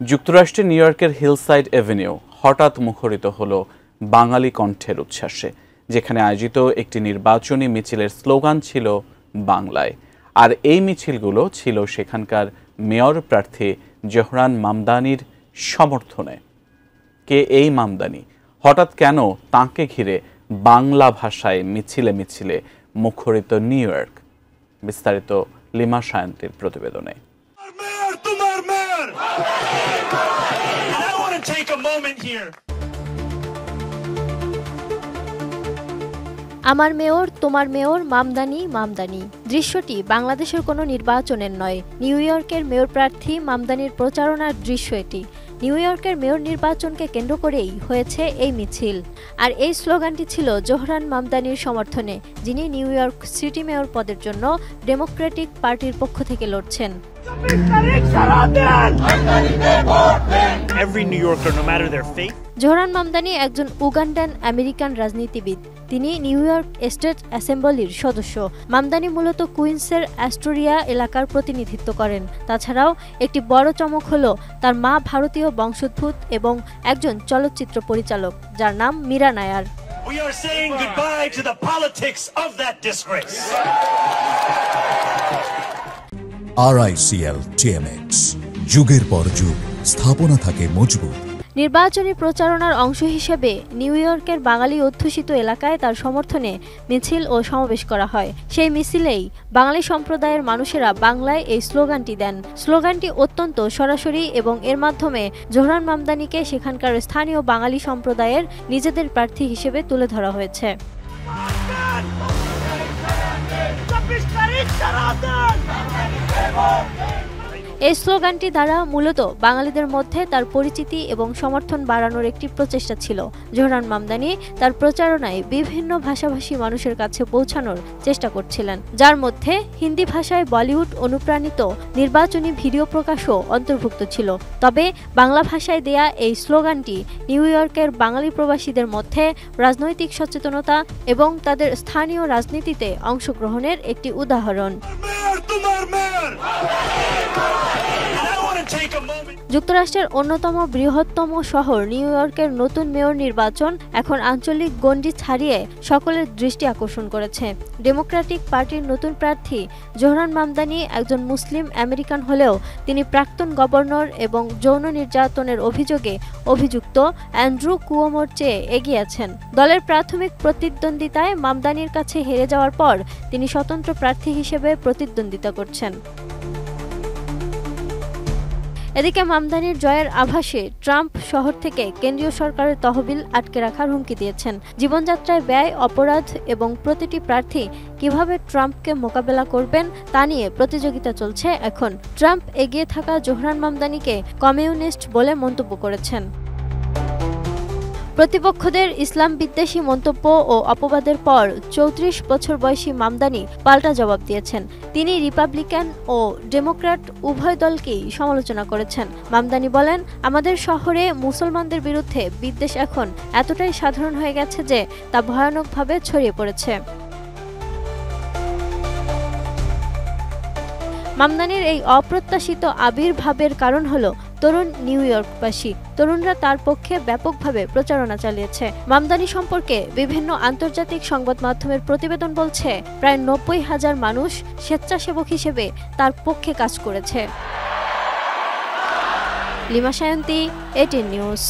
যুক্তরাষ্ট্রের নিউ ইয়র্কের hillside Avenue হঠাৎ মুখরিত হলো বাঙালি কণ্ঠের উচ্ছ্বাসে, যেখানে আয়োজিত একটি নির্বাচনী মিছিলের স্লোগান ছিল বাংলায়। আর এই মিছিলগুলো ছিল সেখানকার মেয়র প্রার্থী জোহরান মামদানির সমর্থনে। কে এই মামদানি? হঠাৎ কেন তাঁকে ঘিরে বাংলা ভাষায় মিছিলে মিছিলে মুখরিত নিউ ইয়র্ক? বিস্তারিত লিমা সায়ন্তীর প্রতিবেদনে। আমার মেয়র তোমার মেয়র মামদানি মামদানি দৃশ্যটি বাংলাদেশের কোনো নির্বাচনের নয়, নিউ ইয়র্কের মেয়র প্রার্থী মামদানির প্রচারণার দৃশ্য এটি। নিউ ইয়র্কের মেয়র নির্বাচনকে কেন্দ্র করেই হয়েছে এই মিছিল। আর এই স্লোগানটি ছিল জোহরান মামদানির সমর্থনে, যিনি নিউ ইয়র্ক সিটি মেয়র পদের জন্য ডেমোক্রেটিক পার্টির পক্ষ থেকে লড়ছেন। জোহরান মামদানি একজন উগান্ডান আমেরিকান রাজনীতিবিদ। তিনি নিউ ইয়র্ক স্টেট অ্যাসেম্বলির সদস্য। মামদানি মূলত কুইন্সের অ্যাস্টোরিয়া এলাকার প্রতিনিধিত্ব করেন। তাছাড়াও একটি বড় চমক হলো তার মা ভারতীয় বংশোদ্ভূত এবং একজন চলচ্চিত্র পরিচালক, যার নাম মীরা নায়ার। RICL TMX, যুগের পর যুগ স্থাপনা থাকে মজবুত। নির্বাচনী প্রচারণার অংশ হিসেবে নিউ ইয়র্কের বাঙালি অধ্যুষিত এলাকায় তার সমর্থনে মিছিল ও সমাবেশ করা হয়। সেই মিছিলেই বাঙালি সম্প্রদায়ের মানুষেরা বাংলায় এই স্লোগানটি দেন। স্লোগানটি অত্যন্ত সরাসরি এবং এর মাধ্যমে জোহরান মামদানিকে সেখানকার স্থানীয় বাঙালি সম্প্রদায়ের নিজেদের প্রার্থী হিসেবে তুলে ধরা হয়েছে। এই স্লোগানটি দ্বারা মূলত বাঙালিদের মধ্যে তার পরিচিতি এবং সমর্থন বাড়ানোর একটি প্রচেষ্টা ছিল। জোহরান মামদানি তার প্রচারণায় বিভিন্ন ভাষাভাষী মানুষের কাছে পৌঁছানোর চেষ্টা করছিলেন, যার মধ্যে হিন্দি ভাষায় বলিউড অনুপ্রাণিত নির্বাচনী ভিডিও প্রকাশও অন্তর্ভুক্ত ছিল। তবে বাংলা ভাষায় দেয়া এই স্লোগানটি নিউ ইয়র্কের বাঙালি প্রবাসীদের মধ্যে রাজনৈতিক সচেতনতা এবং তাদের স্থানীয় রাজনীতিতে অংশগ্রহণের একটি উদাহরণ। যুক্তরাষ্ট্রের অন্যতম বৃহত্তম শহর নিউ ইয়র্কের নতুন মেয়র নির্বাচন এখন আঞ্চলিক গণ্ডি ছাড়িয়ে সকলের দৃষ্টি আকর্ষণ করেছে। ডেমোক্রেটিক পার্টির নতুন প্রার্থী জোহরান মামদানি একজন মুসলিম আমেরিকান হলেও তিনি প্রাক্তন গভর্নর এবং যৌন নির্যাতনের অভিযোগে অভিযুক্ত অ্যান্ড্রু কুয়োমোর চেয়ে এগিয়ে আছেন। দলের প্রাথমিক প্রতিদ্বন্দ্বিতায় মামদানির কাছে হেরে যাওয়ার পর তিনি স্বতন্ত্র প্রার্থী হিসেবে প্রতিদ্বন্দ্বিতা করছেন। এদিকে মামদানির জয়ের আভাসে ট্রাম্প শহর থেকে কেন্দ্রীয় সরকারের তহবিল আটকে রাখার হুমকি দিয়েছেন। জীবনযাত্রায় ব্যয়, অপরাধ এবং প্রতিটি প্রার্থী কিভাবে ট্রাম্পকে মোকাবেলা করবেন তা নিয়ে প্রতিযোগিতা চলছে এখন। ট্রাম্প এগিয়ে থাকা জোহরান মামদানিকে কমিউনিস্ট বলে মন্তব্য করেছেন। প্রতিপক্ষদের ইসলাম বিদ্বেষী মন্তব্য ও অপবাদের পর ৩৪ বছর বয়সী মামদানি পাল্টা জবাব দিয়েছেন। তিনি রিপাবলিকান ও ডেমোক্র্যাট উভয় দলকেই সমালোচনা করেছেন। মামদানি বলেন, আমাদের শহরে মুসলমানদের বিরুদ্ধে বিদ্বেষ এখন এতটাই সাধারণ হয়ে গেছে যে তা ভয়ানকভাবে ছড়িয়ে পড়েছে। মামদানির এই অপ্রত্যাশিত আবির্ভাবের কারণ হলো তরুণ নিউ ইয়র্কবাসী। তরুণরা তার পক্ষে ব্যাপকভাবে প্রচারণা চালিয়েছে। মামদানি সম্পর্কে বিভিন্ন আন্তর্জাতিক সংবাদ মাধ্যমের প্রতিবেদন বলছে, প্রায় ৯০,০০০ মানুষ স্বেচ্ছাসেবক হিসেবে তার পক্ষে কাজ করেছে। Lima Sayanti, 18 news.